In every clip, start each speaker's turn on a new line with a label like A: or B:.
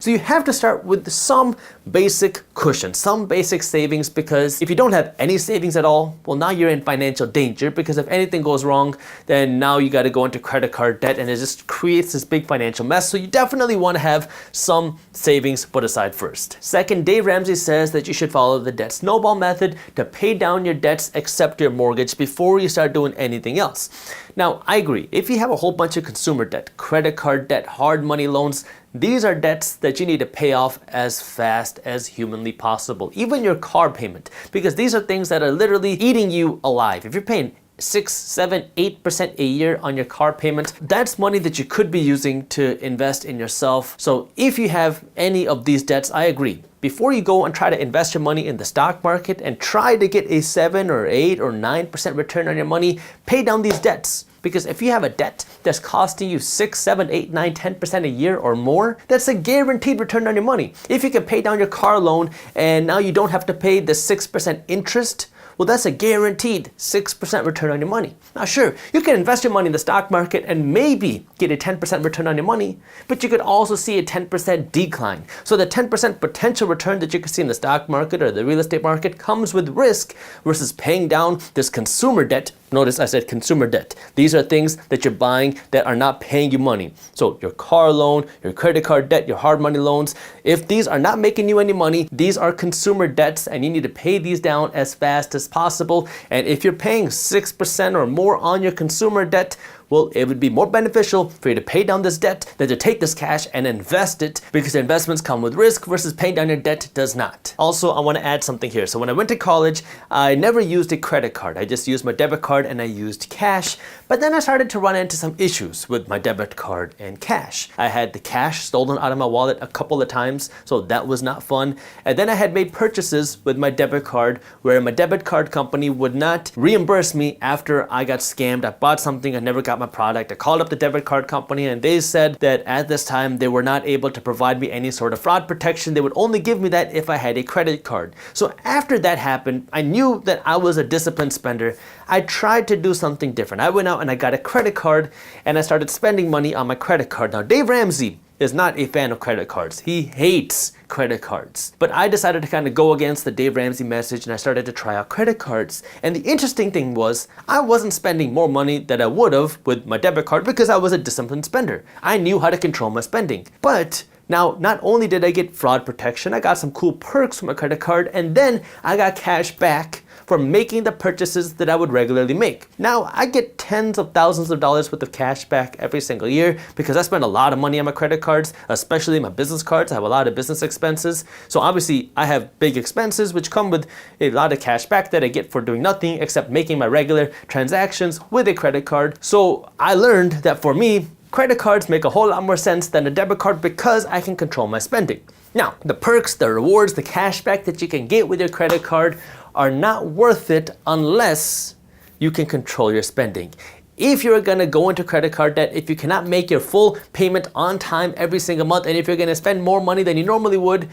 A: So you have to start with some basic cushion, some basic savings, because if you don't have any savings at all, well, now you're in financial danger, because if anything goes wrong, then now you got to go into credit card debt and it just creates this big financial mess. So you definitely want to have some savings put aside first. Second, Dave Ramsey says that you should follow the debt snowball method to pay down your debts except your mortgage before you start doing anything else. Now, I agree. If you have a whole bunch of consumer debt, credit card debt, hard money loans, these are debts that you need to pay off as fast as humanly possible. Even your car payment, because these are things that are literally eating you alive. If you're paying 6, 7, 8% a year on your car payment, that's money that you could be using to invest in yourself. So if you have any of these debts, I agree. Before you go and try to invest your money in the stock market and try to get a 7 or 8 or 9% return on your money, pay down these debts. Because if you have a debt that's costing you 6, 7, 8, 9, 10% a year or more, that's a guaranteed return on your money. If you can pay down your car loan and now you don't have to pay the 6% interest, well, that's a guaranteed 6% return on your money. Now, sure, you can invest your money in the stock market and maybe get a 10% return on your money, but you could also see a 10% decline. So the 10% potential return that you could see in the stock market or the real estate market comes with risk versus paying down this consumer debt. Notice I said consumer debt. These are things that you're buying that are not paying you money. So your car loan, your credit card debt, your hard money loans, if these are not making you any money, these are consumer debts and you need to pay these down as fast as possible. And if you're paying 6% or more on your consumer debt, well, it would be more beneficial for you to pay down this debt than to take this cash and invest it, because investments come with risk versus paying down your debt does not. Also, I want to add something here. So when I went to college, I never used a credit card. I just used my debit card and I used cash. But then I started to run into some issues with my debit card and cash. I had the cash stolen out of my wallet a couple of times, so that was not fun. And then I had made purchases with my debit card where my debit card company would not reimburse me after I got scammed. I bought something, I never got my product. I called up the debit card company and they said that at this time they were not able to provide me any sort of fraud protection. They would only give me that if I had a credit card. So after that happened, I knew that I was a disciplined spender. I tried to do something different. I went out and I got a credit card and I started spending money on my credit card. Now, Dave Ramsey is not a fan of credit cards. He hates credit cards. But I decided to kind of go against the Dave Ramsey message and I started to try out credit cards. And the interesting thing was I wasn't spending more money than I would have with my debit card because I was a disciplined spender. I knew how to control my spending. But now, not only did I get fraud protection, I got some cool perks from my credit card, and then I got cash back for making the purchases that I would regularly make. Now, I get tens of thousands of dollars worth of cash back every single year because I spend a lot of money on my credit cards, especially my business cards. I have a lot of business expenses. So obviously, I have big expenses which come with a lot of cash back that I get for doing nothing except making my regular transactions with a credit card. So I learned that for me, credit cards make a whole lot more sense than a debit card because I can control my spending. Now, the perks, the rewards, the cashback that you can get with your credit card are not worth it unless you can control your spending. If you're gonna go into credit card debt, if you cannot make your full payment on time every single month, and if you're gonna spend more money than you normally would,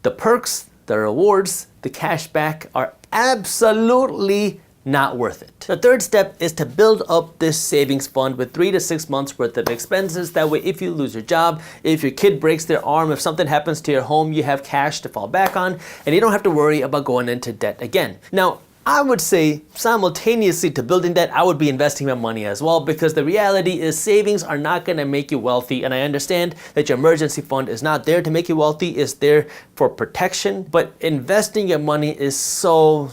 A: the perks, the rewards, the cashback are absolutely not worth it. The third step is to build up this savings fund with 3 to 6 months worth of expenses. That way, if you lose your job, if your kid breaks their arm, if something happens to your home, you have cash to fall back on, and you don't have to worry about going into debt again. Now, I would say simultaneously to building that, I would be investing my money as well, because the reality is savings are not going to make you wealthy. And I understand that your emergency fund is not there to make you wealthy, it's there for protection. But investing your money is so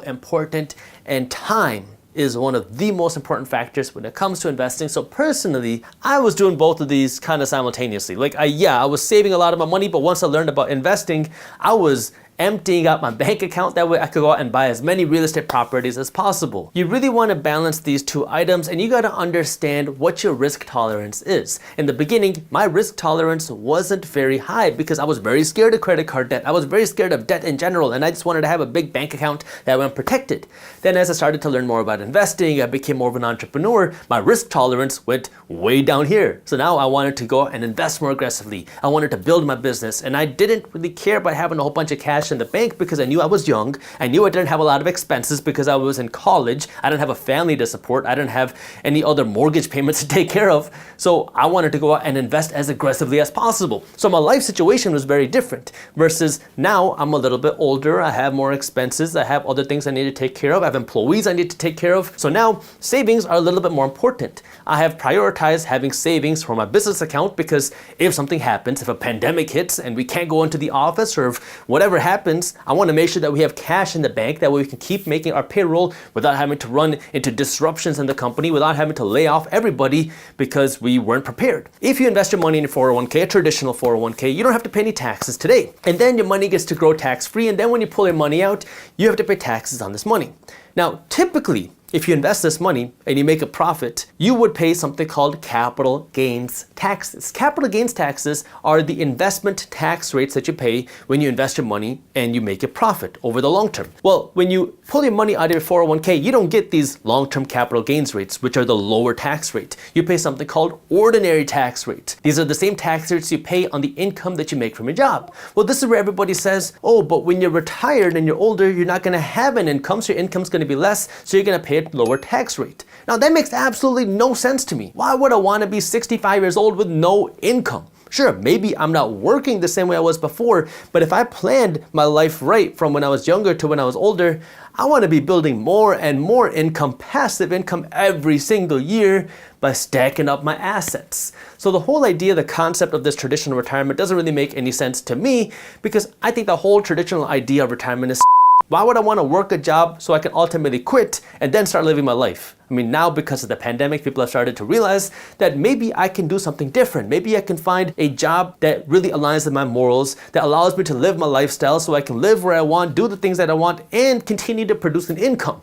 A: important, and time is one of the most important factors when it comes to investing. So personally, I was doing both of these kind of simultaneously. Like, I was saving a lot of my money, but once I learned about investing, I was emptying out my bank account. That way I could go out and buy as many real estate properties as possible. You really want to balance these two items, and you got to understand what your risk tolerance is. In the beginning, my risk tolerance wasn't very high because I was very scared of credit card debt. I was very scared of debt in general, and I just wanted to have a big bank account that went protected. Then as I started to learn more about investing, I became more of an entrepreneur. My risk tolerance went way down here. So now I wanted to go and invest more aggressively. I wanted to build my business, and I didn't really care about having a whole bunch of cash cash in the bank because I knew I was young. I knew I didn't have a lot of expenses because I was in college. I didn't have a family to support. I didn't have any other mortgage payments to take care of. So I wanted to go out and invest as aggressively as possible. So my life situation was very different versus now I'm a little bit older. I have more expenses. I have other things I need to take care of. I have employees I need to take care of. So now savings are a little bit more important. I have prioritized having savings for my business account because if something happens, if a pandemic hits and we can't go into the office or if whatever happens, I want to make sure that we have cash in the bank. That way we can keep making our payroll without having to run into disruptions in the company, without having to lay off everybody because we weren't prepared. If you invest your money in a 401k, a traditional 401k, you don't have to pay any taxes today. And then your money gets to grow tax-free. And then when you pull your money out, you have to pay taxes on this money. Now, typically, if you invest this money and you make a profit, you would pay something called capital gains taxes. Capital gains taxes are the investment tax rates that you pay when you invest your money and you make a profit over the long term. Well, when you pull your money out of your 401k, you don't get these long-term capital gains rates, which are the lower tax rate. You pay something called ordinary tax rate. These are the same tax rates you pay on the income that you make from your job. Well, this is where everybody says, oh, but when you're retired and you're older, you're not going to have an income, so your income's going to be less, so you're going to pay a lower tax rate. Now, that makes absolutely no sense to me. Why would I want to be 65 years old with no income? Sure, maybe I'm not working the same way I was before, but if I planned my life right from when I was younger to when I was older, I want to be building more and more income, passive income every single year by stacking up my assets. So the whole idea, the concept of this traditional retirement doesn't really make any sense to me because I think the whole traditional idea of retirement is why would I want to work a job so I can ultimately quit and then start living my life? I mean, now because of the pandemic, people have started to realize that maybe I can do something different. Maybe I can find a job that really aligns with my morals, that allows me to live my lifestyle so I can live where I want, do the things that I want, and continue to produce an income.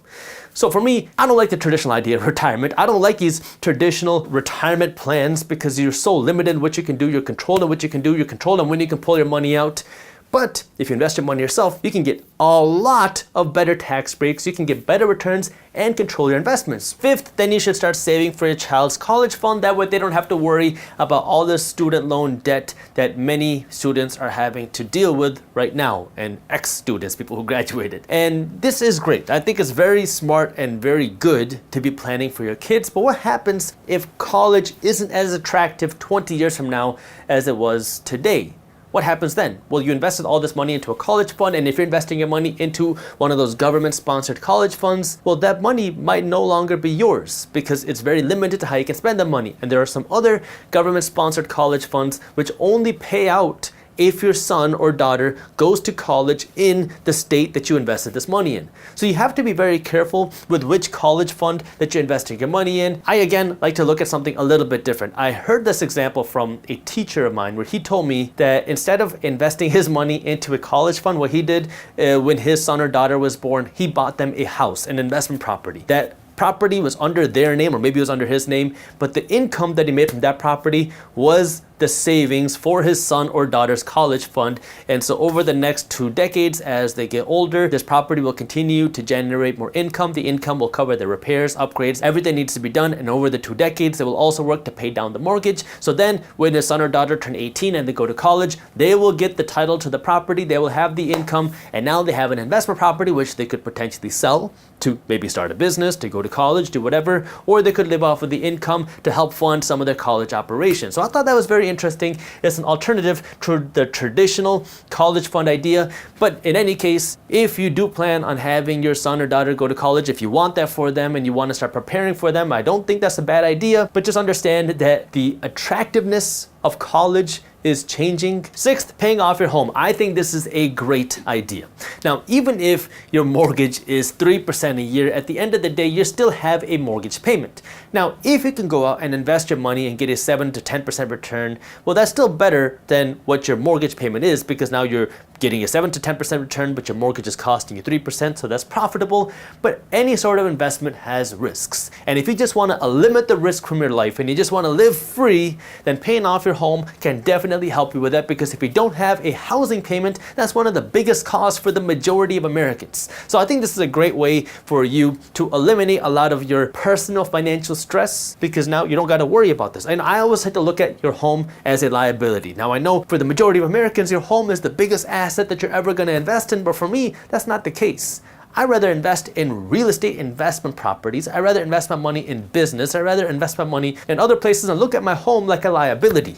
A: So for me, I don't like the traditional idea of retirement. I don't like these traditional retirement plans because you're so limited in what you can do. You're controlled in what you can do. You're controlled on when you can pull your money out. But if you invest your money yourself, you can get a lot of better tax breaks, you can get better returns, and control your investments. Fifth, then you should start saving for your child's college fund. That way they don't have to worry about all the student loan debt that many students are having to deal with right now, and ex-students, people who graduated. And this is great. I think it's very smart and very good to be planning for your kids. But what happens if college isn't as attractive 20 years from now as it was today? What happens then? Well, you invested all this money into a college fund, and if you're investing your money into one of those government-sponsored college funds, well, that money might no longer be yours because it's very limited to how you can spend the money. And there are some other government-sponsored college funds which only pay out if your son or daughter goes to college in the state that you invested this money in. So you have to be very careful with which college fund that you're investing your money in. I, again, like to look at something a little bit different. I heard this example from a teacher of mine where he told me that instead of investing his money into a college fund, what he did when his son or daughter was born, he bought them a house, an investment property. That property was under their name, or maybe it was under his name, but the income that he made from that property was the savings for his son or daughter's college fund. And so over the next 2 decades, as they get older, this property will continue to generate more income. The income will cover the repairs, upgrades, everything needs to be done. And over the 2 decades, they will also work to pay down the mortgage. So then when his son or daughter turn 18 and they go to college, they will get the title to the property, they will have the income, and now they have an investment property which they could potentially sell to maybe start a business, to go to college, do whatever, or they could live off of the income to help fund some of their college operations. So I thought that was very interesting. It's an alternative to the traditional college fund idea. But in any case, if you do plan on having your son or daughter go to college, if you want that for them and you want to start preparing for them, I don't think that's a bad idea. But just understand that the attractiveness of college is changing. Sixth, paying off your home. I think this is a great idea. Now, even if your mortgage is 3% a year, at the end of the day, you still have a mortgage payment. Now, if you can go out and invest your money and get a 7 to 10% return, well, that's still better than what your mortgage payment is, because now you're getting a 7 to 10% return, but your mortgage is costing you 3%, so that's profitable. But any sort of investment has risks. And if you just want to limit the risk from your life and you just want to live free, then paying off your home can definitely definitely help you with that, because if you don't have a housing payment, that's one of the biggest costs for the majority of Americans. So I think this is a great way for you to eliminate a lot of your personal financial stress, because now you don't got to worry about this. And I always had to look at your home as a liability. Now I know for the majority of Americans, your home is the biggest asset that you're ever going to invest in, but for me, that's not the case. I'd rather invest in real estate investment properties. I'd rather invest my money in business. I'd rather invest my money in other places and look at my home like a liability.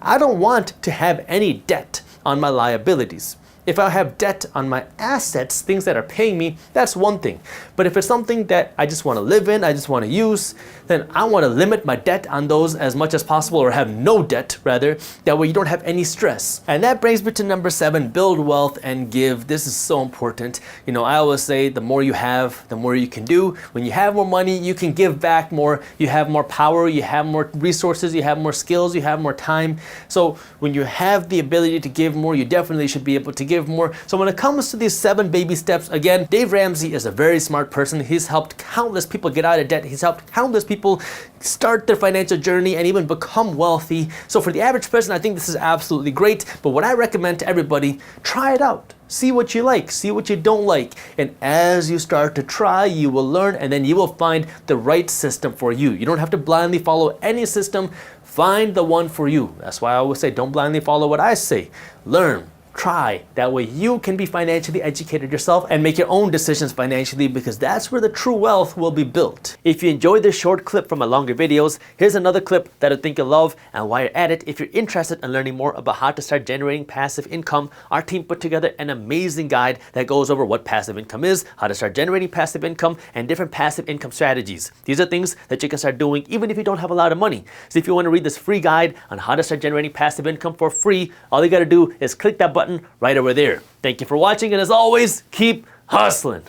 A: I don't want to have any debt on my liabilities. If I have debt on my assets, things that are paying me, that's one thing. But if it's something that I just want to live in, I just want to use, then I want to limit my debt on those as much as possible, or have no debt rather. That way you don't have any stress. And that brings me to number 7, build wealth and give. This is so important. You know, I always say the more you have, the more you can do. When you have more money, you can give back more. You have more power, you have more resources, you have more skills, you have more time. So when you have the ability to give more, you definitely should be able to give more. So when it comes to these 7 baby steps, again, Dave Ramsey is a very smart person. He's helped countless people get out of debt. He's helped countless people start their financial journey and even become wealthy. So for the average person, I think this is absolutely great. But what I recommend to everybody, try it out. See what you like, see what you don't like. And as you start to try, you will learn, and then you will find the right system for you. You don't have to blindly follow any system. Find the one for you. That's why I always say, don't blindly follow what I say. Learn. Try. That way you can be financially educated yourself and make your own decisions financially, because that's where the true wealth will be built. If you enjoyed this short clip from my longer videos, here's another clip that I think you'll love. And while you're at it, if you're interested in learning more about how to start generating passive income, our team put together an amazing guide that goes over what passive income is, how to start generating passive income, and different passive income strategies. These are things that you can start doing even if you don't have a lot of money. So if you want to read this free guide on how to start generating passive income for free, all you got to do is click that button right over there. Thank you for watching, and as always, keep hustling.